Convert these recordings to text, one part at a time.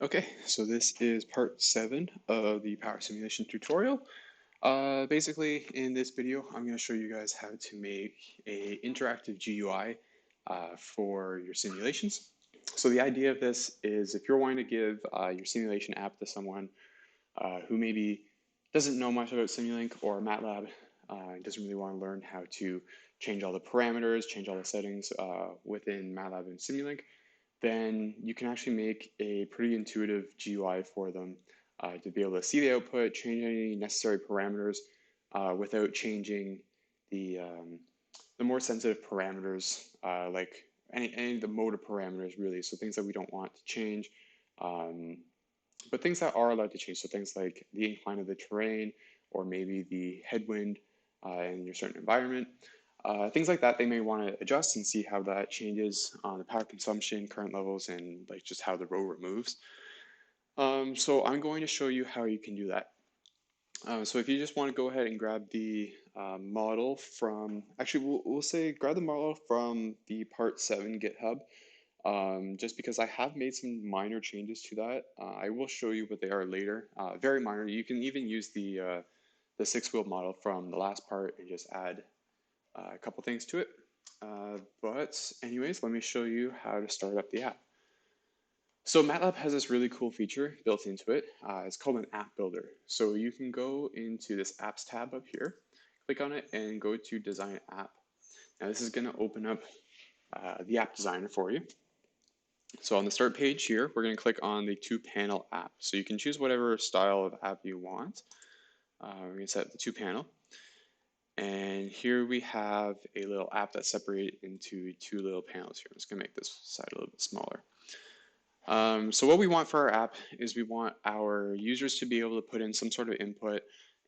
Okay, so this is part 7 of the power simulation tutorial. Basically, in this video, I'm going to show you guys how to make a interactive GUI for your simulations. So the idea of this is if you're wanting to give your simulation app to someone who maybe doesn't know much about Simulink or MATLAB, doesn't really want to learn how to change all the parameters, change all the settings within MATLAB and Simulink, then you can actually make a pretty intuitive GUI for them to be able to see the output, change any necessary parameters without changing the more sensitive parameters, like any of the motor parameters, really. So things that we don't want to change, um, but things that are allowed to change. So things like the incline of the terrain, or maybe the headwind in your certain environment. Things like that, they may want to adjust and see how that changes on the power consumption, current levels, and like just how the rover moves. So I'm going to show you how you can do that. So if you just want to go ahead and grab the model from, actually we'll say grab the model from the part 7 GitHub, just because I have made some minor changes to that. I will show you what they are later, very minor. You can even use the 6-wheel model from the last part and just add a couple things to it. But anyways, let me show you how to start up the app. So MATLAB has this really cool feature built into it. It's called an app builder. So you can go into this apps tab up here, click on it, and go to design app. Now this is going to open up the app designer for you. So on the start page here, we're going to click on the 2-panel app. So you can choose whatever style of app you want. We're going to set the 2-panel. And here we have a little app that's separated into 2 little panels here. I'm just going to make this side a little bit smaller. So what we want for our app is we want our users to be able to put in some sort of input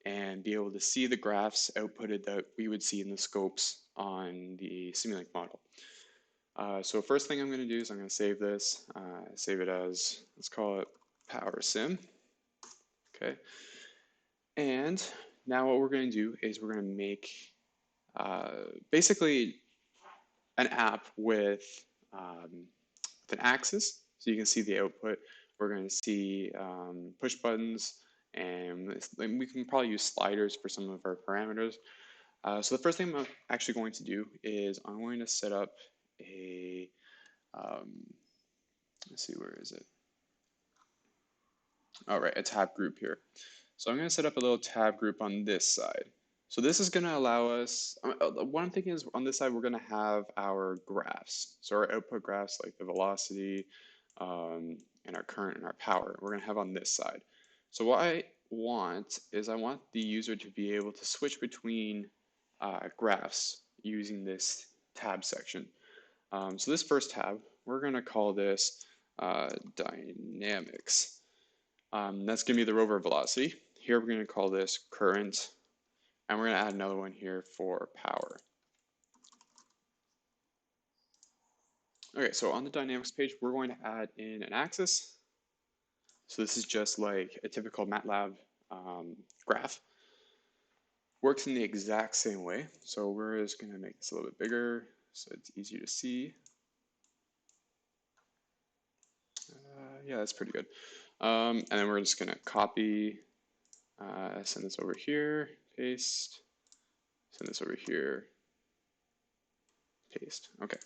and be able to see the graphs outputted that we would see in the scopes on the Simulink model. So first thing I'm going to do is I'm going to save this, save it as, let's call it Power Sim. Okay. And now what we're going to do is we're going to make basically an app with an axis, so you can see the output. We're going to see push buttons, and we can probably use sliders for some of our parameters. So the first thing I'm actually going to do is I'm going to set up a, let's see, where is it? All right, a tab group here. So I'm going to set up a little tab group on this side. So this is going to allow us, what I'm thinking is on this side, we're going to have our graphs. So our output graphs, like the velocity and our current and our power, we're going to have on this side. So what I want is I want the user to be able to switch between graphs using this tab section. So this first tab, we're going to call this dynamics. That's going to be the rover velocity. Here we're going to call this current, and we're going to add another one here for power. Okay, so on the dynamics page, we're going to add in an axis. So this is just like a typical MATLAB graph. Works in the exact same way. So we're just going to make this a little bit bigger so it's easier to see. Yeah, that's pretty good. And then we're just going to copy, send this over here, paste, send this over here, paste. Okay.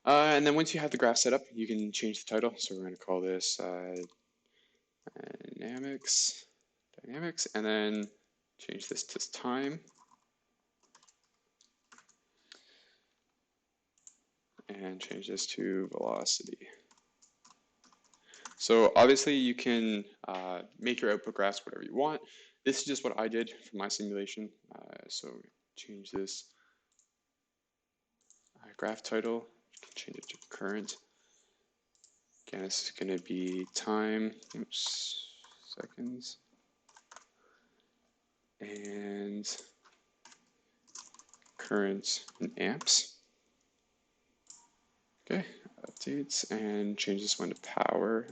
And then once you have the graph set up, you can change the title. So we're going to call this dynamics, and then change this to time. And change this to velocity. So obviously you can make your output graphs whatever you want. This is just what I did for my simulation. So change this graph title, change it to current. Again, this is going to be time, seconds, and current in amps. Okay, updates, and change this one to power.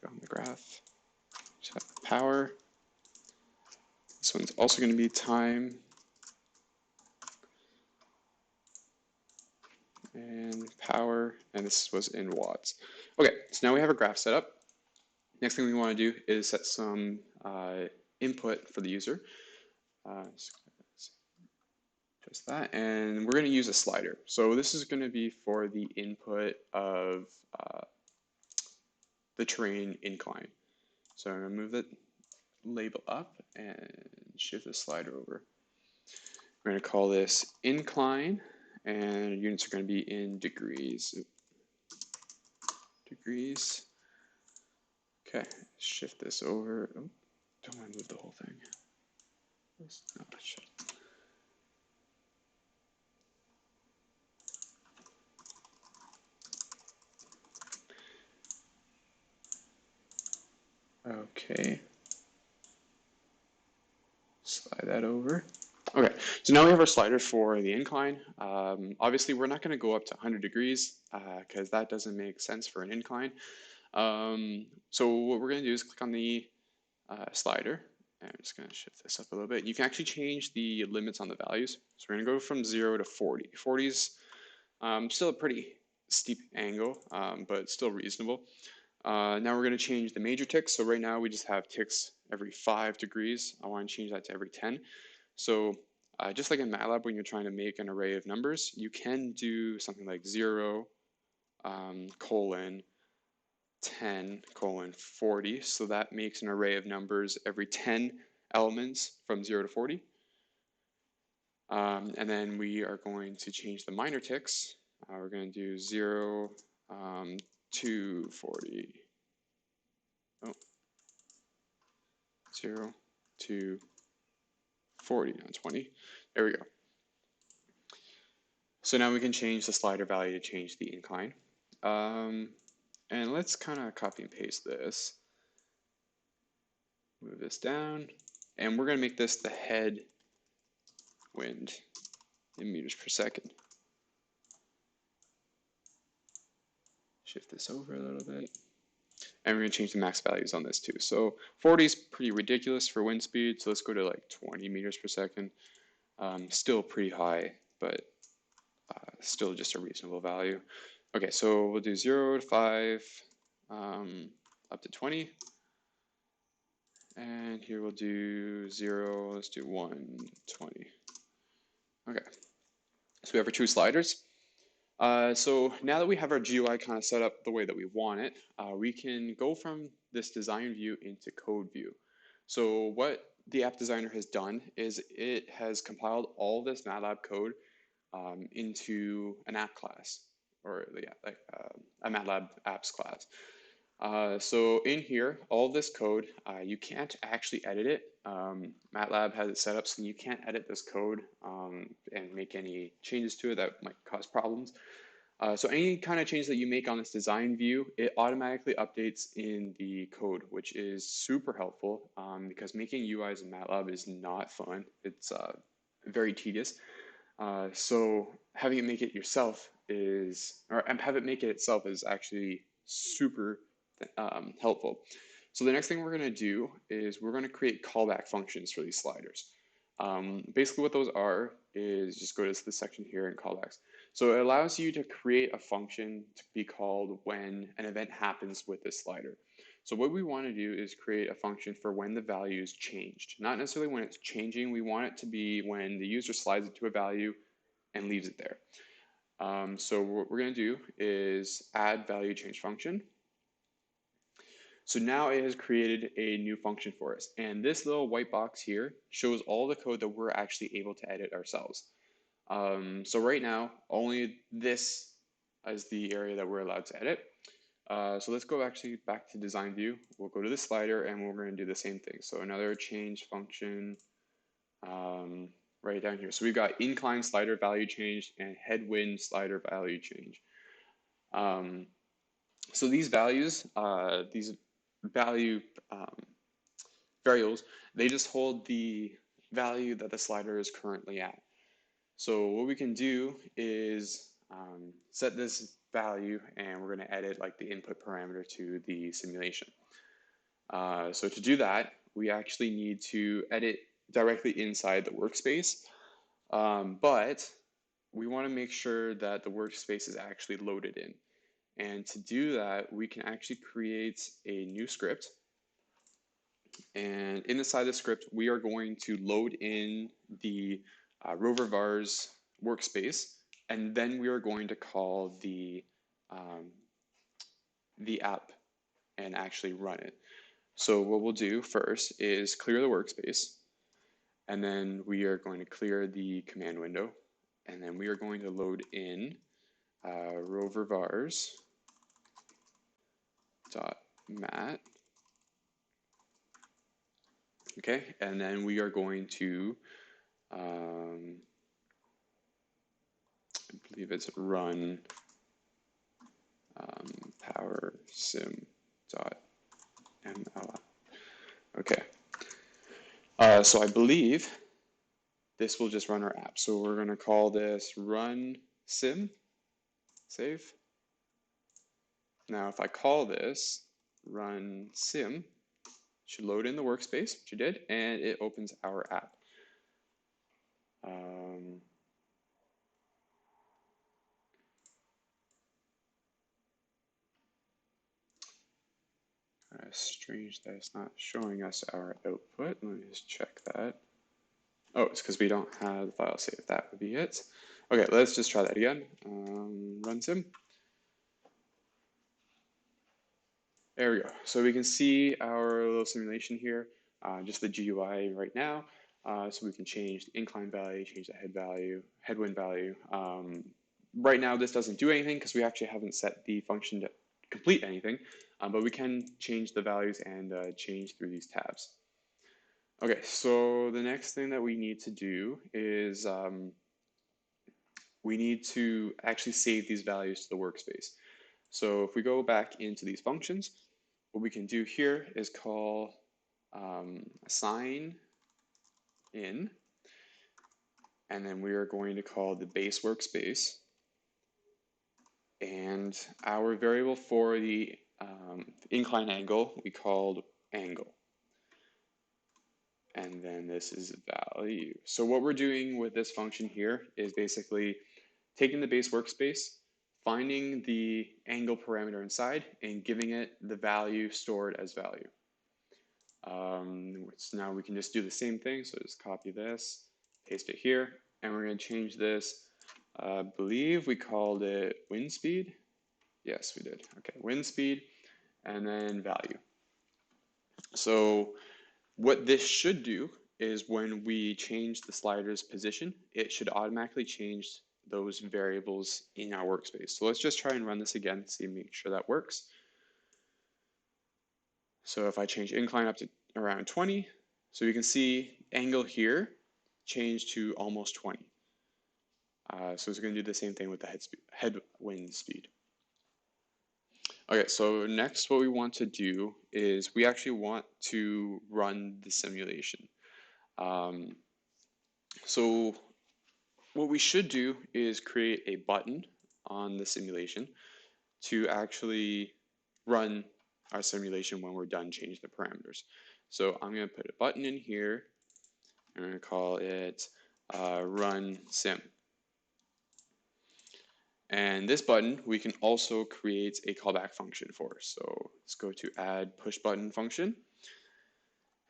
On the graph, just have the power. This one's also going to be time. And power, and this was in watts. Okay, so now we have a graph set up. Next thing we want to do is set some input for the user. Just that, and we're going to use a slider. So this is going to be for the input of the terrain incline. So I'm going to move the label up and shift the slider over. We're going to call this incline, and units are going to be in degrees. Degrees. Okay, shift this over. Oh, don't want to move the whole thing. Oh, shit. Okay. Slide that over. Okay, so now we have our slider for the incline. Obviously, we're not going to go up to 100 degrees because that doesn't make sense for an incline. So what we're going to do is click on the slider. And I'm just going to shift this up a little bit. You can actually change the limits on the values. So we're going to go from 0 to 40. 40 is still a pretty steep angle, but still reasonable. Now we're going to change the major ticks. So right now we just have ticks every 5 degrees. I want to change that to every 10. So just like in MATLAB, when you're trying to make an array of numbers, you can do something like 0, colon, 10, colon, 40. So that makes an array of numbers every 10 elements from 0 to 40. And then we are going to change the minor ticks. We're going to do 0 to 40. Oh, 0 to 40, not 20. There we go. So now we can change the slider value to change the incline. And let's kind of copy and paste this. Move this down. And we're going to make this the head wind in meters per second. Shift this over a little bit. And we're going to change the max values on this too. So 40 is pretty ridiculous for wind speed. So let's go to like 20 meters per second. Still pretty high, but still just a reasonable value. Okay, so we'll do 0 to 5, up to 20. And here we'll do 0, let's do 1, 20. Okay, so we have our two sliders. So now that we have our GUI kind of set up the way that we want it, we can go from this design view into code view. So what the app designer has done is it has compiled all this MATLAB code into an app class, or a MATLAB apps class. So in here, all this code, you can't actually edit it. MATLAB has it set up so you can't edit this code and make any changes to it that might cause problems. So any kind of change that you make on this design view, it automatically updates in the code, which is super helpful because making UIs in MATLAB is not fun. It's very tedious. So having it make it yourself is, or have it make it itself is actually super helpful. So the next thing we're going to do is we're going to create callback functions for these sliders. Basically what those are is just go to this section here in callbacks. So it allows you to create a function to be called when an event happens with this slider. So what we want to do is create a function for when the value is changed. Not necessarily when it's changing, we want it to be when the user slides it to a value and leaves it there. So what we're going to do is add value change function. So now it has created a new function for us. And this little white box here shows all the code that we're actually able to edit ourselves. So right now, only this is the area that we're allowed to edit. So let's go actually back to design view. We'll go to the slider and we're going to do the same thing. So another change function right down here. So we've got incline slider value change and headwind slider value change. So these values, these value variables, they just hold the value that the slider is currently at. So what we can do is set this value and we're going to edit like the input parameter to the simulation. So to do that, we actually need to edit directly inside the workspace, but we want to make sure that the workspace is actually loaded in. And to do that, we can actually create a new script. And inside the script, we are going to load in the Rover vars workspace, and then we are going to call um, the app and actually run it. So what we'll do first is clear the workspace, and then we are going to clear the command window, and then we are going to load in rover vars dot mat. Okay, and then we are going to I believe it's run power sim dot ml. Okay, so I believe this will just run our app. So we're going to call this run sim, save. Now if I call this run sim, it should load in the workspace, which it did, and it opens our app. Strange that it's not showing us our output. Let me just check that. Oh, it's because we don't have the file saved. That would be it. Okay, let's just try that again. Run sim. There we go. So we can see our little simulation here, just the GUI right now. So we can change the incline value, change the headwind value. Right now, this doesn't do anything because we actually haven't set the function to complete anything, but we can change the values and change through these tabs. Okay, so the next thing that we need to do is we need to actually save these values to the workspace. So if we go back into these functions, what we can do here is call assign in, and then we are going to call the base workspace, and our variable for the incline angle we called angle. And then this is value. So what we're doing with this function here is basically taking the base workspace, finding the angle parameter inside, and giving it the value stored as value. So now we can just do the same thing. So just copy this, paste it here, and we're going to change this. I believe we called it wind speed. Yes, we did. Okay, wind speed, and then value. So what this should do is when we change the slider's position, it should automatically change those variables in our workspace. So let's just try and run this again, see, make sure that works. So if I change incline up to around 20, so you can see angle here change to almost 20. So it's going to do the same thing with the headwind speed. Okay, so next what we want to do is we actually want to run the simulation. So what we should do is create a button on the simulation to actually run our simulation when we're done changing the parameters. So I'm going to put a button in here. I'm going to call it run sim. And this button, we can also create a callback function for. So let's go to add push button function.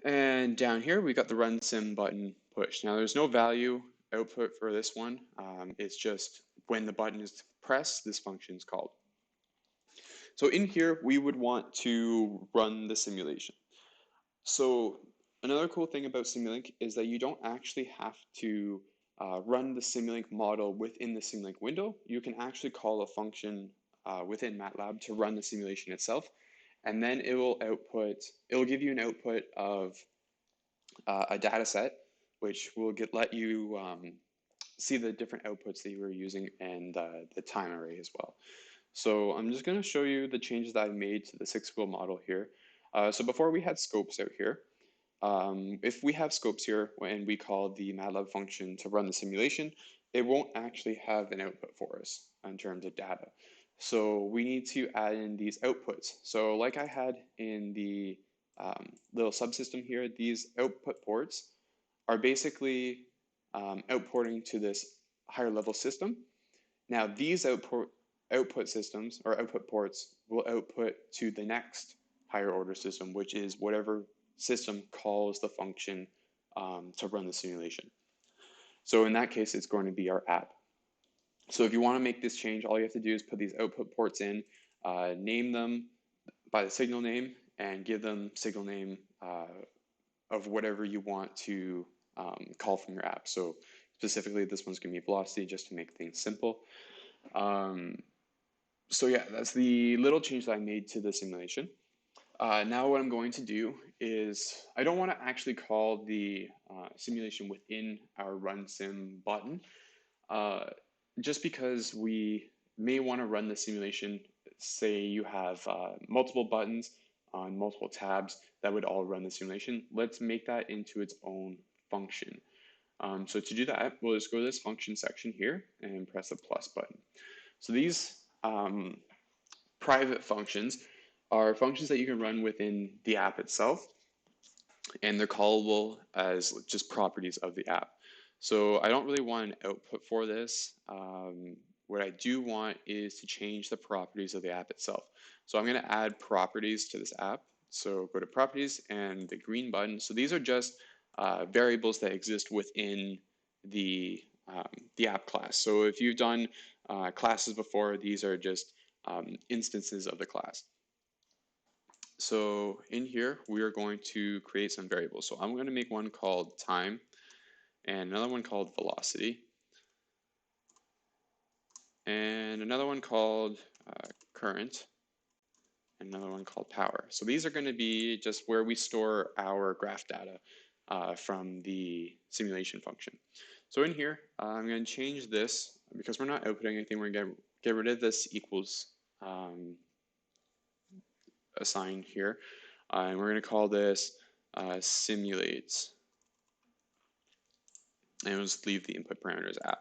And down here, we got the run sim button push. Now there's no value output for this one. It's just when the button is pressed, this function is called. So in here, we would want to run the simulation. So another cool thing about Simulink is that you don't actually have to run the Simulink model within the Simulink window. You can actually call a function within MATLAB to run the simulation itself, and then it will give you an output of a data set, which will let you see the different outputs that you were using and the time array as well. So I'm just going to show you the changes that I made to the 6-wheel model here. So before we had scopes out here. If we have scopes here and we call the MATLAB function to run the simulation, it won't actually have an output for us in terms of data. So we need to add in these outputs. So like I had in the little subsystem here, these output ports are basically outporting to this higher level system. Now these output output systems or output ports will output to the next higher order system, which is whatever system calls the function to run the simulation. So in that case, it's going to be our app. So if you want to make this change, all you have to do is put these output ports in, name them by the signal name, and give them signal name of whatever you want to call from your app. So specifically, this one's going to be velocity, just to make things simple. So yeah, that's the little change that I made to the simulation. Now what I'm going to do is, I don't want to actually call the simulation within our run sim button, just because we may want to run the simulation. Say you have multiple buttons on multiple tabs that would all run the simulation. Let's make that into its own function. So to do that, we'll just go to this function section here and press the plus button. So these private functions are functions that you can run within the app itself, and they're callable as just properties of the app. So I don't really want an output for this. What I do want is to change the properties of the app itself. So I'm going to add properties to this app. So go to properties and the green button. So these are just variables that exist within the app class. So if you've done classes before, these are just instances of the class. So in here, we are going to create some variables. So I'm going to make one called time and another one called velocity and another one called current and another one called power. So these are going to be just where we store our graph data from the simulation function. So in here, I'm going to change this because we're not outputting anything. We're going to get rid of this equals assign here, and we're going to call this simulates, and we'll just leave the input parameters app.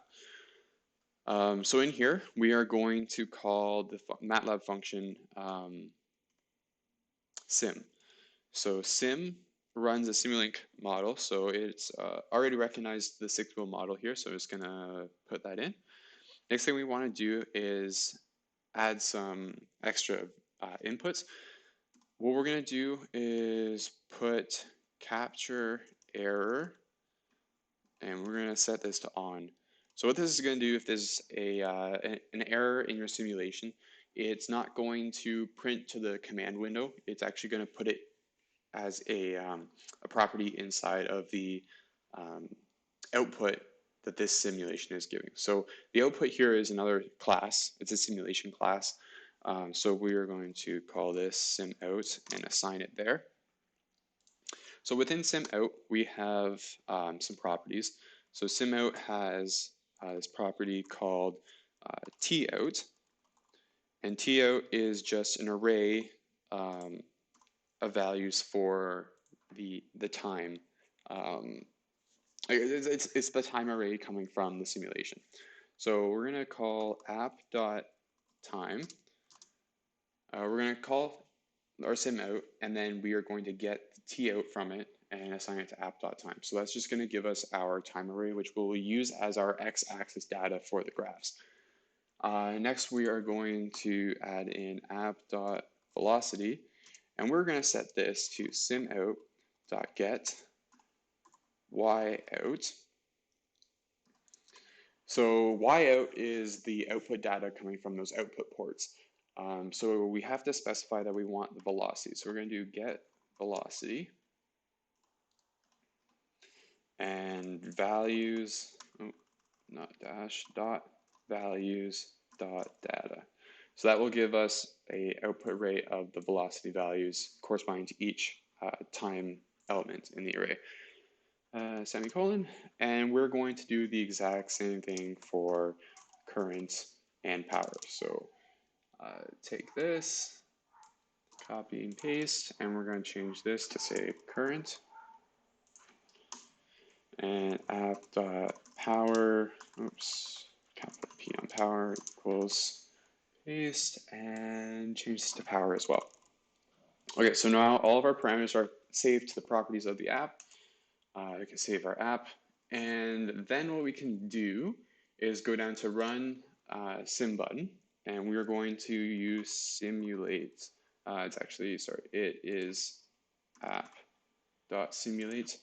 So in here, we are going to call the MATLAB function sim. So sim runs a Simulink model, so it's already recognized the 6-wheel model here, so I'm just going to put that in. Next thing we want to do is add some extra inputs. What we're going to do is put capture error, and we're going to set this to on. So what this is going to do, if there's an error in your simulation, it's not going to print to the command window. It's actually going to put it as a property inside of the output that this simulation is giving. So the output here is another class. It's a simulation class. So we are going to call this sim out and assign it there. So within sim out, we have some properties. So sim out has this property called t out, and t out is just an array of values for the time. It's the time array coming from the simulation. So we're going to call app.time. We're going to call our sim out, and then we are going to get the t out from it and assign it to app.time. So that's just going to give us our time array, which we'll use as our x-axis data for the graphs. Next, we are going to add in app.velocity, and we're going to set this to simout.get y out. So y out is the output data coming from those output ports. So we have to specify that we want the velocity. So we're going to do get velocity and values, not dash, dot values dot data. So that will give us a output rate of the velocity values corresponding to each time element in the array. Semicolon, and we're going to do the exact same thing for current and power. So take this, copy and paste, and we're going to change this to say current, and app.power, capital P on power equals paste, and change this to power as well. Okay, so now all of our parameters are saved to the properties of the app. We can save our app, and then what we can do is go down to run sim button, and we are going to use simulate. It is app.simulate.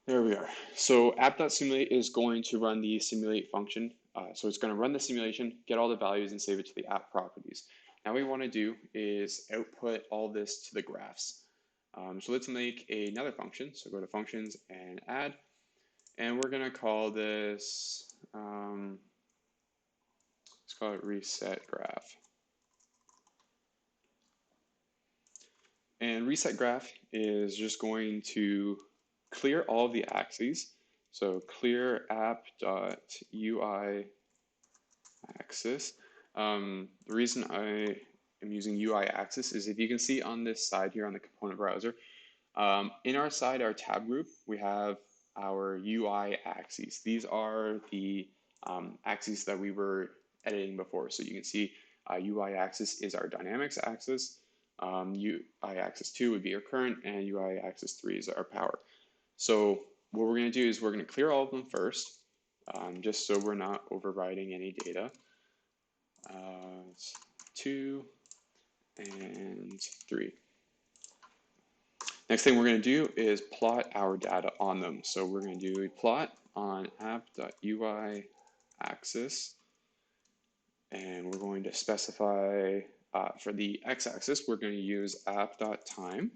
There we are. So app.simulate is going to run the simulate function. So it's going to run the simulation, get all the values, and save it to the app properties. Now what we want to do is output all this to the graphs. So let's make another function. So go to functions and add, and we're going to call this, let's call it reset graph. And reset graph is just going to clear all of the axes. So clear app.UI axis. The reason I am using UI axis is if you can see on this side here on the component browser, in our side, our tab group, we have our UI axes. These are the axes that we were editing before. So you can see UI axis is our dynamics axis. UI axis 2 would be our current, and UI axis 3 is our power. So what we're going to do is we're going to clear all of them first, just so we're not overriding any data. 2 and 3. Next thing we're going to do is plot our data on them. So we're going to do a plot on app.UI axis, and we're going to specify for the x-axis, we're going to use app.time,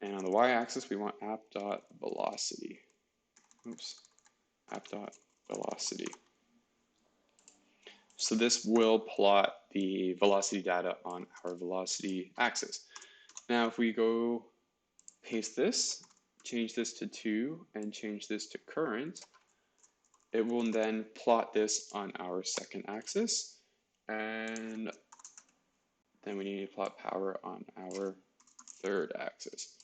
and on the y-axis, we want app.velocity. App.velocity. So this will plot the velocity data on our velocity axis. Now, if we go paste this, change this to 2, and change this to current, it will then plot this on our second axis, and then we need to plot power on our third axis.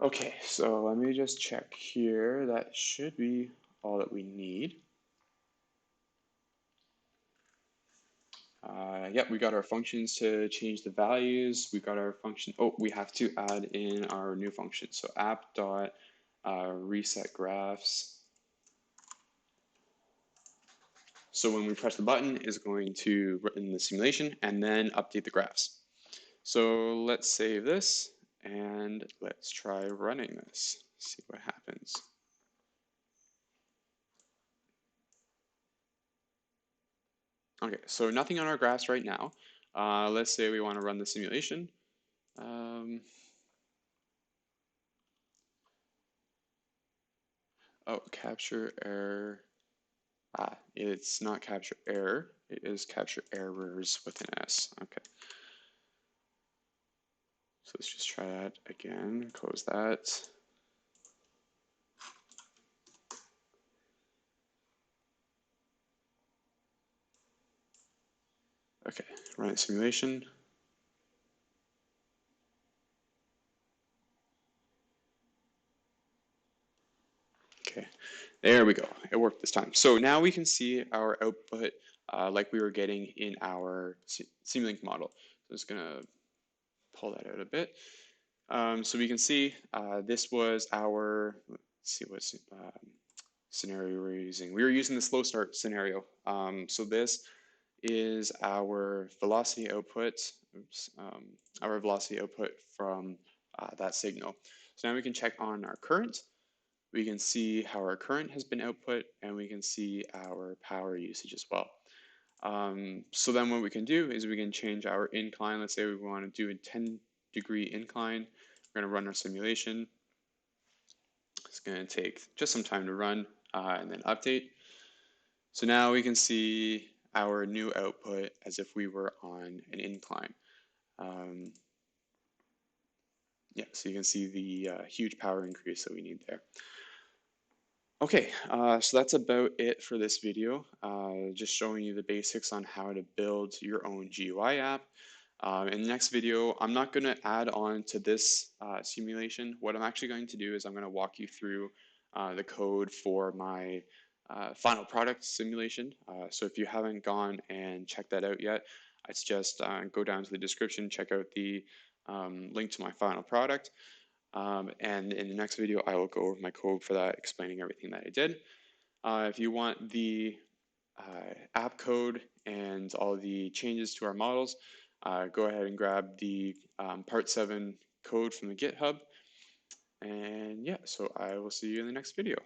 Okay, so let me just check here. That should be all that we need. Yep, we got our functions to change the values. We got our function. Oh, we have to add in our new function. So app.reset graphs. So when we press the button, it's going to run the simulation and then update the graphs. So let's save this and let's try running this. See what happens. Okay, so nothing on our graphs right now. Let's say we want to run the simulation. Oh, capture error. It's not capture error. It is capture errors with an S. Okay. So let's just try that again. Close that. Okay, run simulation. Okay, there we go. It worked this time. So now we can see our output like we were getting in our Simulink model. So I'm just gonna pull that out a bit. So we can see this was our, let's see what scenario we were using. We were using the slow start scenario. So this is our velocity output, our velocity output from that signal. So now we can check on our current. We can see how our current has been output, and we can see our power usage as well. So then what we can do is we can change our incline. Let's say we want to do a 10-degree incline. We're going to run our simulation. It's going to take just some time to run and then update. So now we can see our new output as if we were on an incline. Yeah, so you can see the huge power increase that we need there. Okay, so that's about it for this video. Just showing you the basics on how to build your own GUI app. In the next video, I'm not going to add on to this simulation. What I'm actually going to do is I'm going to walk you through the code for my final product simulation. So if you haven't gone and checked that out yet, I suggest go down to the description, check out the link to my final product. And in the next video, I will go over my code for that, explaining everything that I did. If you want the app code and all the changes to our models, go ahead and grab the Part 7 code from the GitHub. And yeah, so I will see you in the next video.